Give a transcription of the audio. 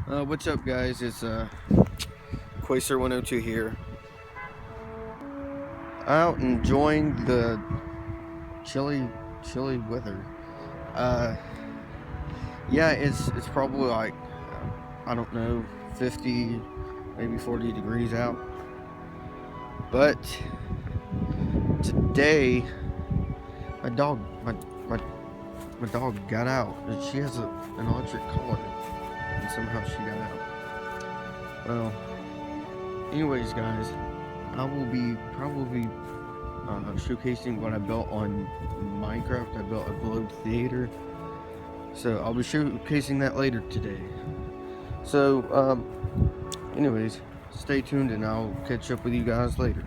What's up, guys? It's Quacer 102 here. Out enjoying the chilly weather. Uh, yeah, it's probably like I don't know, 50, maybe 40 degrees out. But today, my dog, my dog got out. And she has an electric collar, and somehow she got out. Well, anyways, guys, I will be probably showcasing what I built on Minecraft. I built a globe theater, so I'll be showcasing that later today. So, anyways, stay tuned and I'll catch up with you guys later.